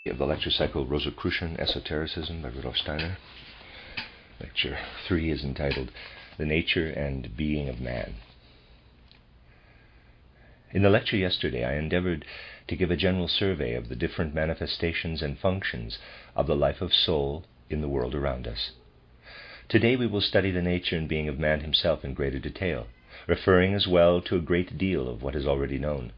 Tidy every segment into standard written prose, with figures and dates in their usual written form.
Of the lecture cycle Rosicrucian, Esotericism by Rudolph Steiner. Lecture 3 is entitled The Nature and Being of Man. In the lecture yesterday, I endeavored to give a general survey of the different manifestations and functions of the life of soul in the world around us. Today we will study the nature and being of man himself in greater detail, referring as well to a great deal of what is already known.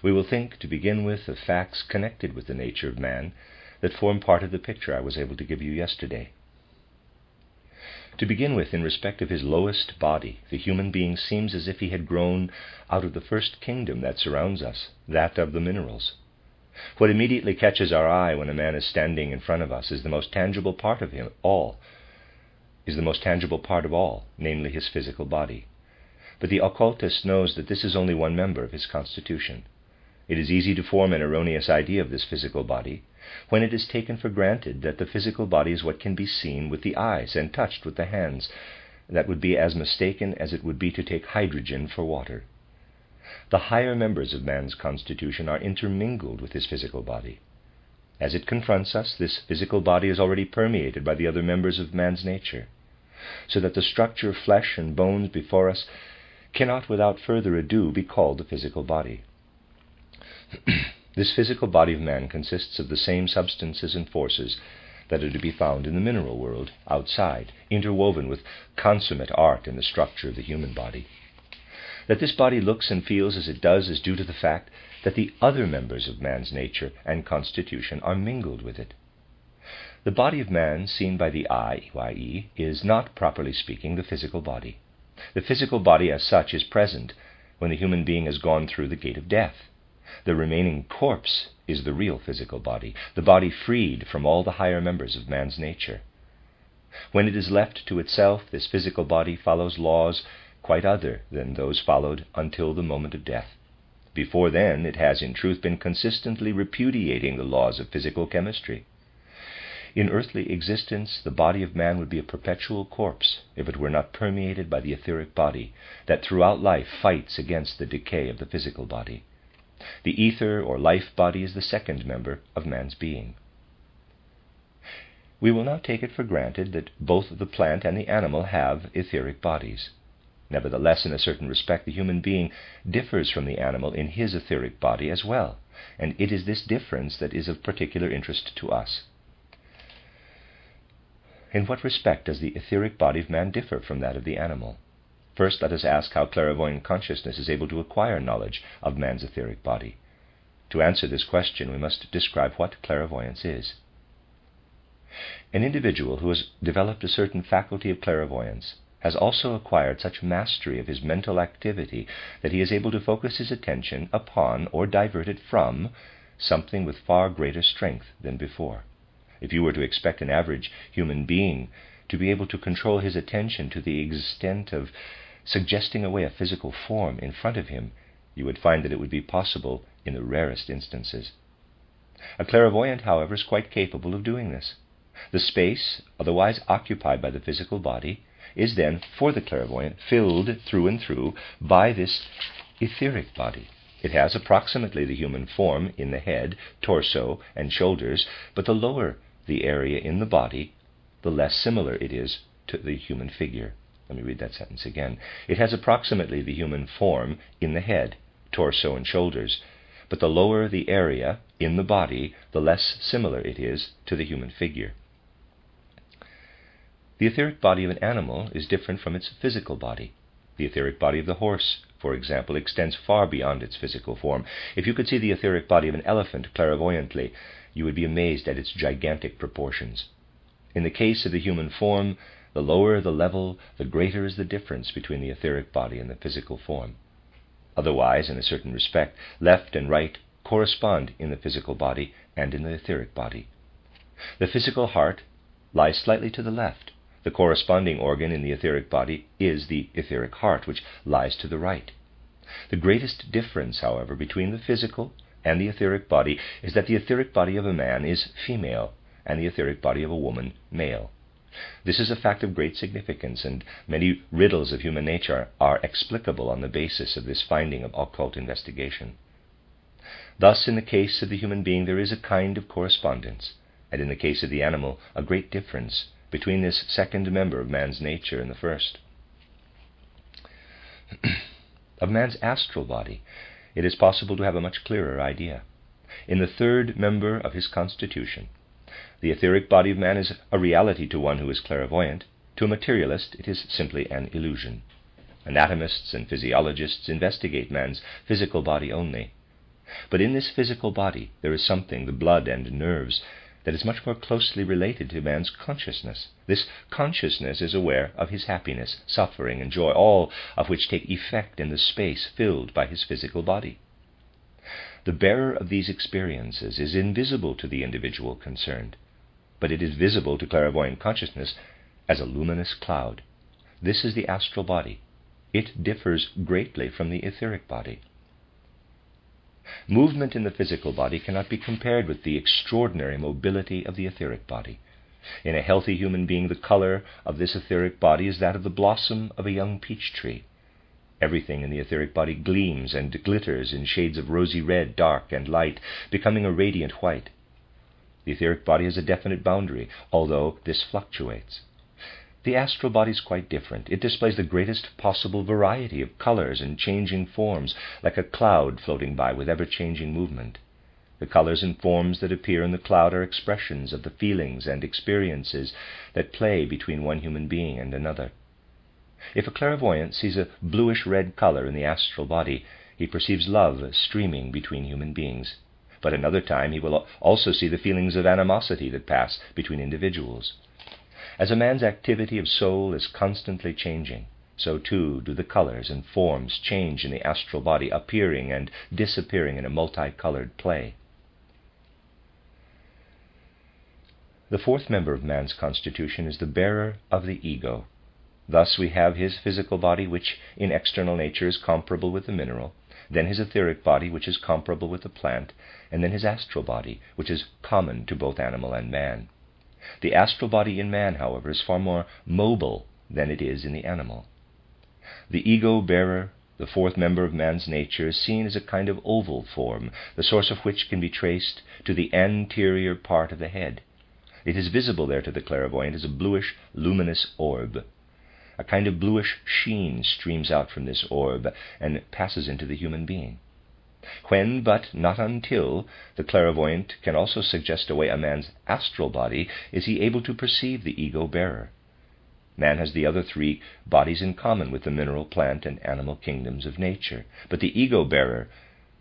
We will think, to begin with, of facts connected with the nature of man that form part of the picture I was able to give you yesterday. To begin with, in respect of his lowest body, the human being seems as if he had grown out of the first kingdom that surrounds us, that of the minerals. What immediately catches our eye when a man is standing in front of us is the most tangible part of all, namely his physical body. But the occultist knows that this is only one member of his constitution. It is easy to form an erroneous idea of this physical body when it is taken for granted that the physical body is what can be seen with the eyes and touched with the hands. That would be as mistaken as it would be to take hydrogen for water. The higher members of man's constitution are intermingled with his physical body. As it confronts us, this physical body is already permeated by the other members of man's nature, so that the structure of flesh and bones before us cannot without further ado be called the physical body. This physical body of man consists of the same substances and forces that are to be found in the mineral world outside, interwoven with consummate art in the structure of the human body. That this body looks and feels as it does is due to the fact that the other members of man's nature and constitution are mingled with it. The body of man seen by the eye, i.e., is not, properly speaking, the physical body. The physical body as such is present when the human being has gone through the gate of death. The remaining corpse is the real physical body, the body freed from all the higher members of man's nature. When it is left to itself, this physical body follows laws quite other than those followed until the moment of death. Before then, it has in truth been consistently repudiating the laws of physical chemistry. In earthly existence, the body of man would be a perpetual corpse if it were not permeated by the etheric body that throughout life fights against the decay of the physical body. The ether or life body is the second member of man's being. We will now take it for granted that both the plant and the animal have etheric bodies. Nevertheless, in a certain respect, the human being differs from the animal in his etheric body as well, and it is this difference that is of particular interest to us. In what respect does the etheric body of man differ from that of the animal? First, let us ask how clairvoyant consciousness is able to acquire knowledge of man's etheric body. To answer this question, we must describe what clairvoyance is. An individual who has developed a certain faculty of clairvoyance has also acquired such mastery of his mental activity that he is able to focus his attention upon or divert it from something with far greater strength than before. If you were to expect an average human being to be able to control his attention to the extent of suggesting away a physical form in front of him, you would find that it would be possible in the rarest instances. A clairvoyant, however, is quite capable of doing this. The space otherwise occupied by the physical body is then, for the clairvoyant, filled through and through by this etheric body. It has approximately the human form in the head, torso, and shoulders, but the lower the area in the body, the less similar it is to the human figure. Let me read that sentence again. It has approximately the human form in the head, torso, and shoulders, but the lower the area in the body, the less similar it is to the human figure. The etheric body of an animal is different from its physical body. The etheric body of the horse, for example, extends far beyond its physical form. If you could see the etheric body of an elephant clairvoyantly, you would be amazed at its gigantic proportions. In the case of the human form, the lower the level, the greater is the difference between the etheric body and the physical form. Otherwise, in a certain respect, left and right correspond in the physical body and in the etheric body. The physical heart lies slightly to the left. The corresponding organ in the etheric body is the etheric heart, which lies to the right. The greatest difference, however, between the physical and the etheric body is that the etheric body of a man is female and the etheric body of a woman male. This is a fact of great significance, and many riddles of human nature are explicable on the basis of this finding of occult investigation. Thus, in the case of the human being, there is a kind of correspondence, and in the case of the animal, a great difference between this second member of man's nature and the first. Of man's astral body, it is possible to have a much clearer idea. In the third member of his constitution, the etheric body of man is a reality to one who is clairvoyant. To a materialist, it is simply an illusion. Anatomists and physiologists investigate man's physical body only. But in this physical body, there is something, the blood and nerves, that is much more closely related to man's consciousness. This consciousness is aware of his happiness, suffering, and joy, all of which take effect in the space filled by his physical body. The bearer of these experiences is invisible to the individual concerned, but it is visible to clairvoyant consciousness as a luminous cloud. This is the astral body. It differs greatly from the etheric body. Movement in the physical body cannot be compared with the extraordinary mobility of the etheric body. In a healthy human being, the color of this etheric body is that of the blossom of a young peach tree. Everything in the etheric body gleams and glitters in shades of rosy red, dark and light, becoming a radiant white. The etheric body has a definite boundary, although this fluctuates. The astral body is quite different. It displays the greatest possible variety of colors and changing forms, like a cloud floating by with ever-changing movement. The colors and forms that appear in the cloud are expressions of the feelings and experiences that play between one human being and another. If a clairvoyant sees a bluish-red color in the astral body, he perceives love streaming between human beings. But another time he will also see the feelings of animosity that pass between individuals. As a man's activity of soul is constantly changing, so too do the colors and forms change in the astral body, appearing and disappearing in a multicolored play. The fourth member of man's constitution is the bearer of the ego. Thus we have his physical body, which in external nature is comparable with the mineral, then his etheric body, which is comparable with the plant, and then his astral body, which is common to both animal and man. The astral body in man, however, is far more mobile than it is in the animal. The ego-bearer, the fourth member of man's nature, is seen as a kind of oval form, the source of which can be traced to the anterior part of the head. It is visible there to the clairvoyant as a bluish, luminous orb. A kind of bluish sheen streams out from this orb and passes into the human being. When, but not until, the clairvoyant can also suggest away a man's astral body, is he able to perceive the ego-bearer. Man has the other three bodies in common with the mineral, plant, and animal kingdoms of nature, but the ego-bearer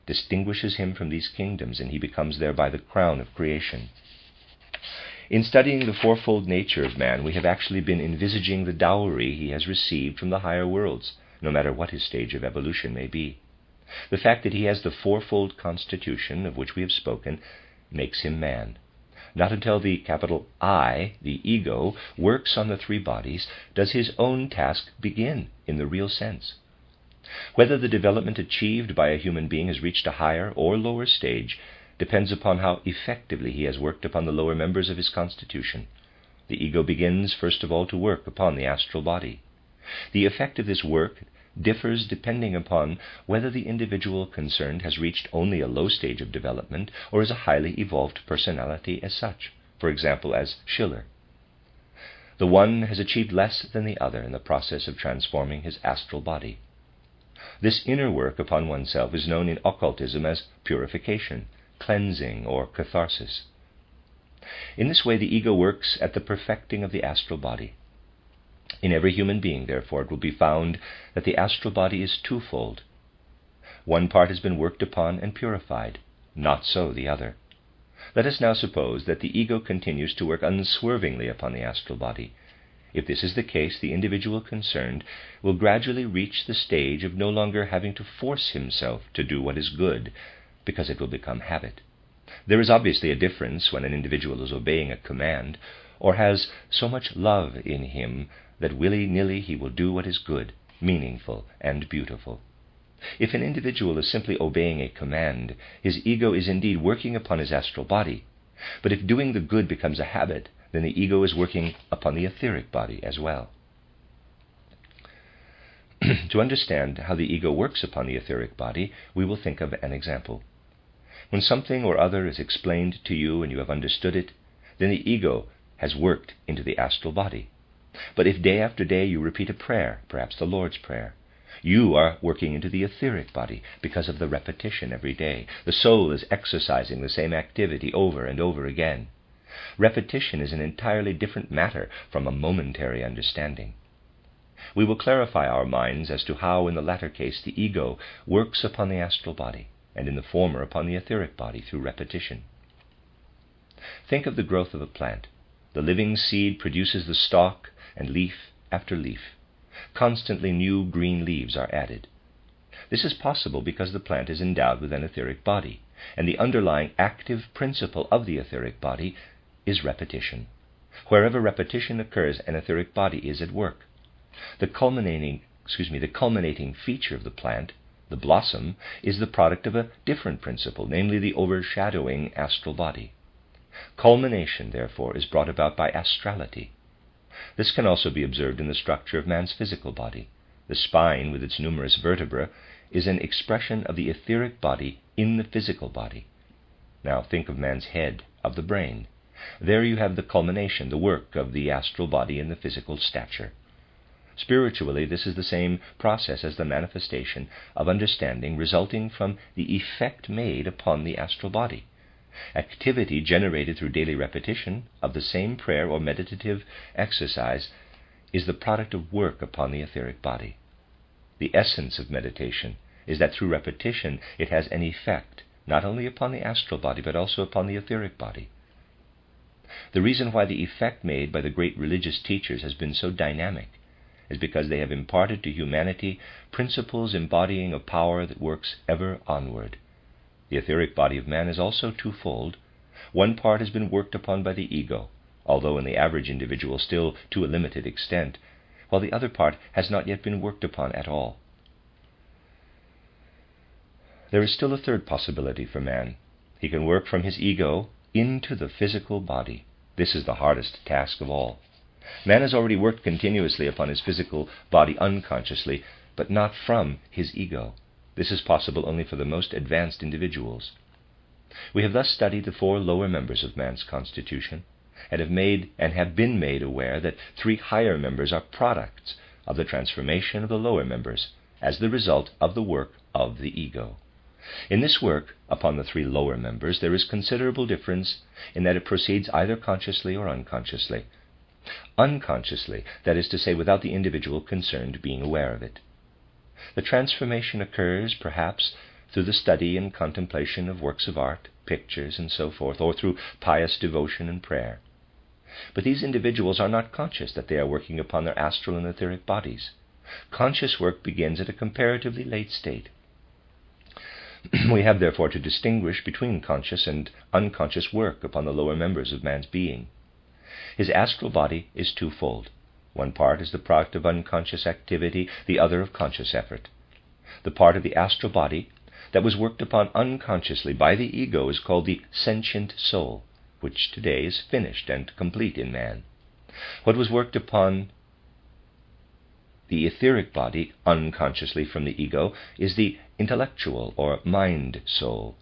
distinguishes him from these kingdoms, and he becomes thereby the crown of creation. In studying the fourfold nature of man, we have actually been envisaging the dowry he has received from the higher worlds, no matter what his stage of evolution may be. The fact that he has the fourfold constitution of which we have spoken makes him man. Not until the capital I, the ego, works on the three bodies does his own task begin in the real sense. Whether the development achieved by a human being has reached a higher or lower stage depends upon how effectively he has worked upon the lower members of his constitution. The ego begins, first of all, to work upon the astral body. The effect of this work differs depending upon whether the individual concerned has reached only a low stage of development or is a highly evolved personality as such, for example, as Schiller. The one has achieved less than the other in the process of transforming his astral body. This inner work upon oneself is known in occultism as purification, cleansing, or catharsis. In this way, the ego works at the perfecting of the astral body. In every human being, therefore, it will be found that the astral body is twofold. One part has been worked upon and purified, not so the other. Let us now suppose that the ego continues to work unswervingly upon the astral body. If this is the case, the individual concerned will gradually reach the stage of no longer having to force himself to do what is good, because it will become habit. There is obviously a difference when an individual is obeying a command, or has so much love in him that willy-nilly he will do what is good, meaningful, and beautiful. If an individual is simply obeying a command, his ego is indeed working upon his astral body. But if doing the good becomes a habit, then the ego is working upon the etheric body as well. To understand how the ego works upon the etheric body, we will think of an example. When something or other is explained to you and you have understood it, then the ego has worked into the astral body. But if day after day you repeat a prayer, perhaps the Lord's Prayer, you are working into the etheric body because of the repetition every day. The soul is exercising the same activity over and over again. Repetition is an entirely different matter from a momentary understanding. We will clarify our minds as to how, in the latter case, the ego works upon the astral body, and in the former upon the etheric body through repetition. Think of the growth of a plant. The living seed produces the stalk and leaf after leaf. Constantly new green leaves are added. This is possible because the plant is endowed with an etheric body, and the underlying active principle of the etheric body is repetition. Wherever repetition occurs, an etheric body is at work. The culminating feature of the plant, the blossom, is the product of a different principle, namely the overshadowing astral body. Culmination, therefore, is brought about by astrality. This can also be observed in the structure of man's physical body. The spine, with its numerous vertebrae, is an expression of the etheric body in the physical body. Now think of man's head, of the brain. There you have the culmination, the work of the astral body in the physical stature. Spiritually, this is the same process as the manifestation of understanding resulting from the effect made upon the astral body. Activity generated through daily repetition of the same prayer or meditative exercise is the product of work upon the etheric body. The essence of meditation is that through repetition it has an effect not only upon the astral body but also upon the etheric body. The reason why the effect made by the great religious teachers has been so dynamic is because they have imparted to humanity principles embodying a power that works ever onward. The etheric body of man is also twofold. One part has been worked upon by the ego, although in the average individual still to a limited extent, while the other part has not yet been worked upon at all. There is still a third possibility for man. He can work from his ego into the physical body. This is the hardest task of all. Man has already worked continuously upon his physical body unconsciously, but not from his ego. This is possible only for the most advanced individuals. We have thus studied the four lower members of man's constitution, and have been made aware that three higher members are products of the transformation of the lower members as the result of the work of the ego. In this work upon the three lower members there is considerable difference in that it proceeds either consciously or unconsciously. Unconsciously, that is to say, without the individual concerned being aware of it. The transformation occurs, perhaps, through the study and contemplation of works of art, pictures, and so forth, or through pious devotion and prayer. But these individuals are not conscious that they are working upon their astral and etheric bodies. Conscious work begins at a comparatively late state. We have therefore to distinguish between conscious and unconscious work upon the lower members of man's being. His astral body is twofold. One part is the product of unconscious activity, the other of conscious effort. The part of the astral body that was worked upon unconsciously by the ego is called the sentient soul, which today is finished and complete in man. What was worked upon the etheric body unconsciously from the ego is the intellectual or mind soul.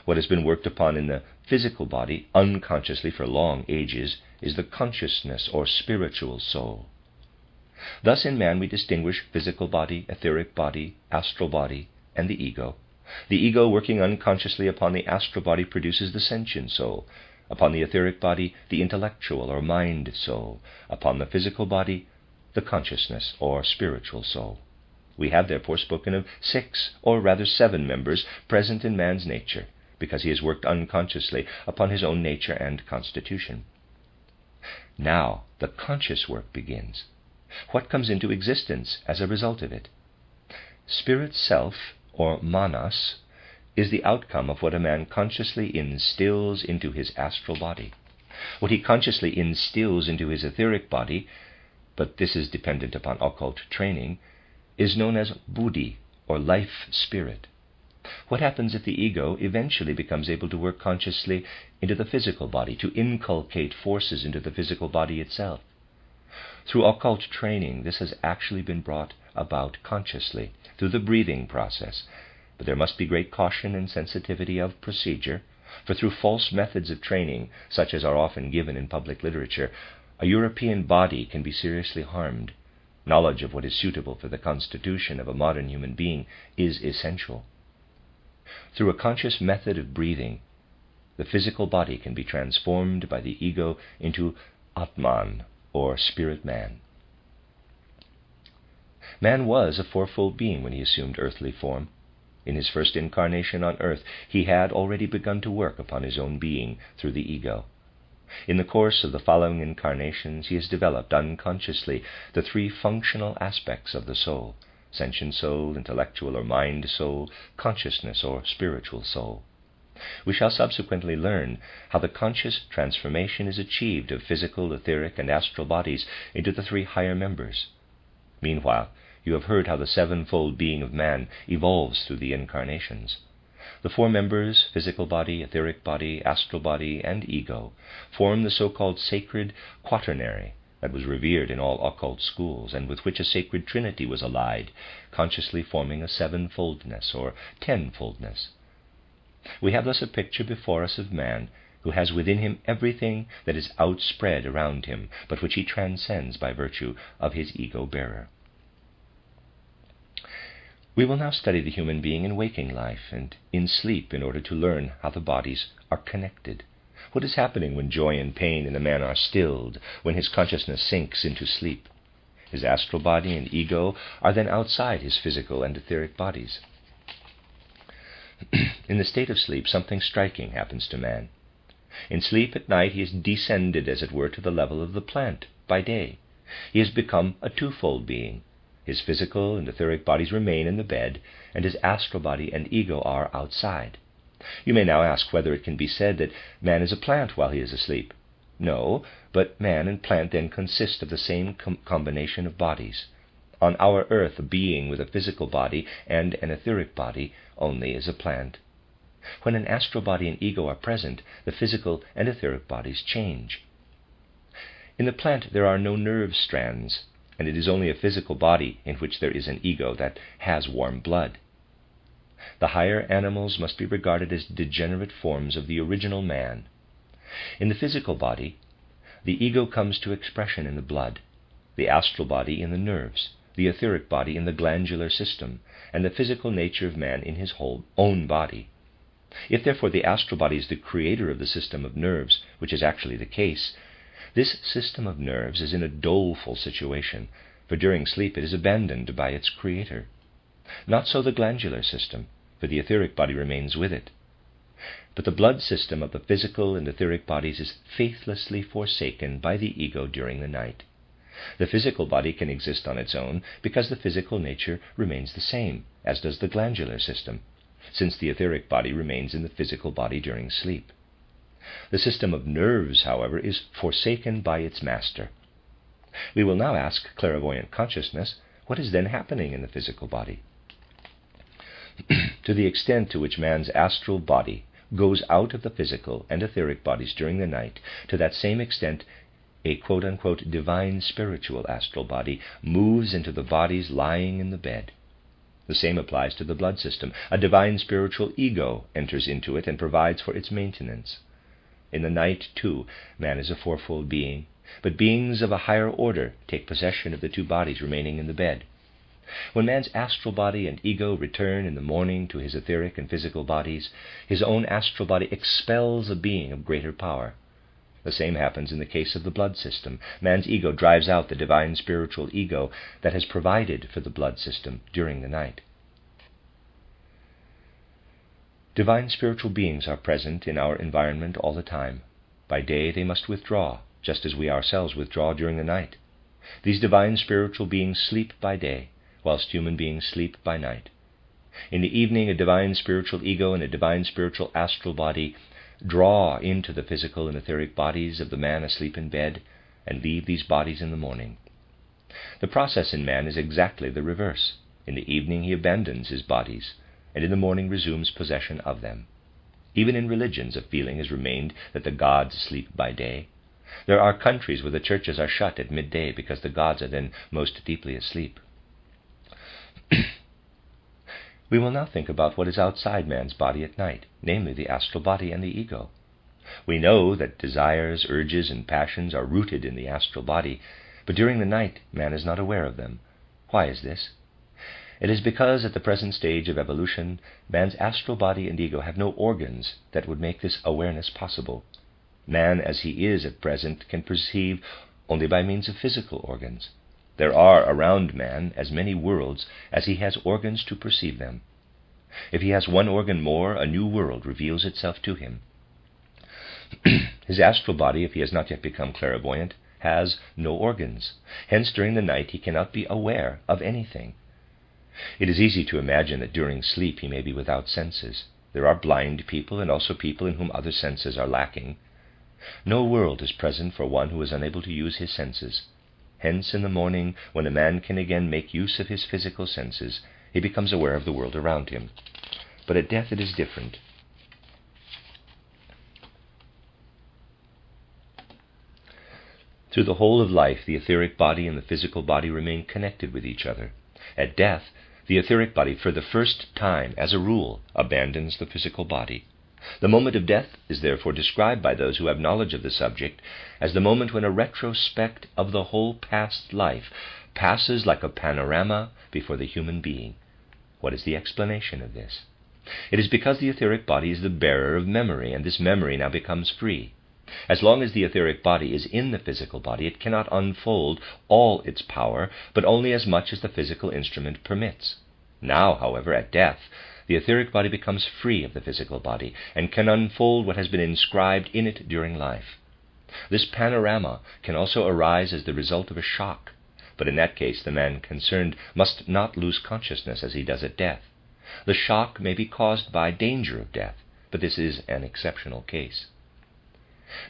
What has been worked upon in the physical body unconsciously for long ages is the consciousness or spiritual soul. Thus in man we distinguish physical body, etheric body, astral body, and the ego. The ego working unconsciously upon the astral body produces the sentient soul. Upon the etheric body, the intellectual or mind soul. Upon the physical body, the consciousness or spiritual soul. We have therefore spoken of 6, or rather 7 members present in man's nature, because he has worked unconsciously upon his own nature and constitution. Now the conscious work begins. What comes into existence as a result of it? Spirit self, or manas, is the outcome of what a man consciously instills into his astral body. What he consciously instills into his etheric body, but this is dependent upon occult training, is known as buddhi, or life spirit. What happens if the ego eventually becomes able to work consciously into the physical body, to inculcate forces into the physical body itself? Through occult training, this has actually been brought about consciously, through the breathing process. but there must be great caution and sensitivity of procedure, for through false methods of training, such as are often given in public literature, a European body can be seriously harmed. Knowledge of what is suitable for the constitution of a modern human being is essential. Through a conscious method of breathing, the physical body can be transformed by the ego into Atman, or spirit man. Man was a fourfold being when he assumed earthly form. In his first incarnation on earth, he had already begun to work upon his own being through the ego. In the course of the following incarnations, he has developed unconsciously the three functional aspects of the soul: sentient soul, intellectual or mind soul, consciousness or spiritual soul. We shall subsequently learn how the conscious transformation is achieved of physical, etheric, and astral bodies into the three higher members. Meanwhile, you have heard how the sevenfold being of man evolves through the incarnations. The four members, physical body, etheric body, astral body, and ego, form the so-called sacred quaternary that was revered in all occult schools, and with which a sacred trinity was allied, consciously forming a sevenfoldness or tenfoldness. We have thus a picture before us of man who has within him everything that is outspread around him, but which he transcends by virtue of his ego-bearer. We will now study the human being in waking life and in sleep in order to learn how the bodies are connected. What is happening when joy and pain in a man are stilled, when his consciousness sinks into sleep? His astral body and ego are then outside his physical and etheric bodies. In the state of sleep, something striking happens to man. In sleep at night, he is descended, as it were, to the level of the plant by day. He has become a twofold being. His physical and etheric bodies remain in the bed, and his astral body and ego are outside. You may now ask whether it can be said that man is a plant while he is asleep. No, but man and plant then consist of the same combination of bodies. On our earth, a being with a physical body and an etheric body only is a plant. When an astral body and ego are present, the physical and etheric bodies change. In the plant there are no nerve strands, and it is only a physical body in which there is an ego that has warm blood. The higher animals must be regarded as degenerate forms of the original man. In the physical body, the ego comes to expression in the blood, the astral body in the nerves, the etheric body in the glandular system, and the physical nature of man in his whole own body. If therefore the astral body is the creator of the system of nerves, which is actually the case, this system of nerves is in a doleful situation, for during sleep it is abandoned by its creator. Not so the glandular system, for the etheric body remains with it. But the blood system of the physical and etheric bodies is faithlessly forsaken by the ego during the night. The physical body can exist on its own because the physical nature remains the same, as does the glandular system, since the etheric body remains in the physical body during sleep. The system of nerves, however, is forsaken by its master. We will now ask clairvoyant consciousness, what is then happening in the physical body? To the extent to which man's astral body goes out of the physical and etheric bodies during the night, to that same extent a quote-unquote divine spiritual astral body moves into the bodies lying in the bed. The same applies to the blood system. A divine spiritual ego enters into it and provides for its maintenance. In the night, too, man is a fourfold being, but beings of a higher order take possession of the two bodies remaining in the bed. When man's astral body and ego return in the morning to his etheric and physical bodies, his own astral body expels a being of greater power. The same happens in the case of the blood system. Man's ego drives out the divine spiritual ego that has provided for the blood system during the night. Divine spiritual beings are present in our environment all the time. By day they must withdraw, just as we ourselves withdraw during the night. These divine spiritual beings sleep by day, whilst human beings sleep by night. In the evening, a divine spiritual ego and a divine spiritual astral body draw into the physical and etheric bodies of the man asleep in bed and leave these bodies in the morning. The process in man is exactly the reverse. In the evening he abandons his bodies, and in the morning resumes possession of them. Even in religions, a feeling has remained that the gods sleep by day. There are countries where the churches are shut at midday because the gods are then most deeply asleep. We will now think about what is outside man's body at night, namely the astral body and the ego. We know that desires, urges, and passions are rooted in the astral body, but during the night man is not aware of them. Why is this? It is because at the present stage of evolution, man's astral body and ego have no organs that would make this awareness possible. Man, as he is at present, can perceive only by means of physical organs. There are around man as many worlds as he has organs to perceive them. If he has one organ more, a new world reveals itself to him. His astral body, if he has not yet become clairvoyant, has no organs. Hence, during the night he cannot be aware of anything. It is easy to imagine that during sleep he may be without senses. There are blind people and also people in whom other senses are lacking. No world is present for one who is unable to use his senses. Hence, in the morning, when a man can again make use of his physical senses, he becomes aware of the world around him. But at death it is different. Through the whole of life, the etheric body and the physical body remain connected with each other. At death, the etheric body, for the first time, as a rule, abandons the physical body. The moment of death is therefore described by those who have knowledge of the subject as the moment when a retrospect of the whole past life passes like a panorama before the human being. What is the explanation of this? It is because the etheric body is the bearer of memory, and this memory now becomes free. As long as the etheric body is in the physical body, it cannot unfold all its power, but only as much as the physical instrument permits. Now, however, at death, the etheric body becomes free of the physical body and can unfold what has been inscribed in it during life. This panorama can also arise as the result of a shock, but in that case the man concerned must not lose consciousness as he does at death. The shock may be caused by danger of death, but this is an exceptional case.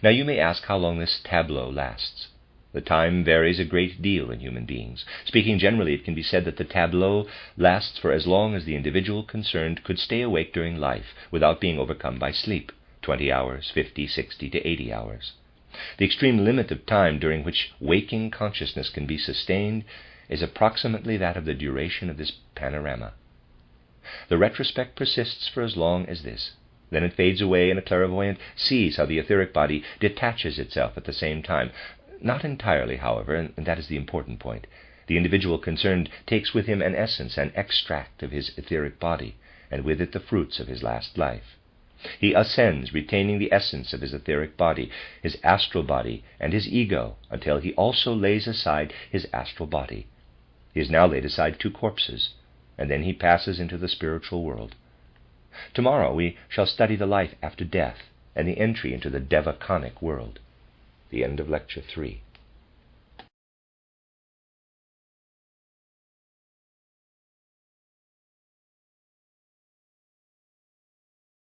Now you may ask how long this tableau lasts. The time varies a great deal in human beings. Speaking generally, it can be said that the tableau lasts for as long as the individual concerned could stay awake during life without being overcome by sleep, 20 hours, 50, 60 to 80 hours. The extreme limit of time during which waking consciousness can be sustained is approximately that of the duration of this panorama. The retrospect persists for as long as this. Then it fades away, and a clairvoyant sees how the etheric body detaches itself at the same time. Not entirely, however, and that is the important point. The individual concerned takes with him an essence, an extract of his etheric body, and with it the fruits of his last life. He ascends, retaining the essence of his etheric body, his astral body, and his ego, until he also lays aside his astral body. He has now laid aside 2 corpses, and then he passes into the spiritual world. Tomorrow we shall study the life after death and the entry into the devaconic world. The end of Lecture 3.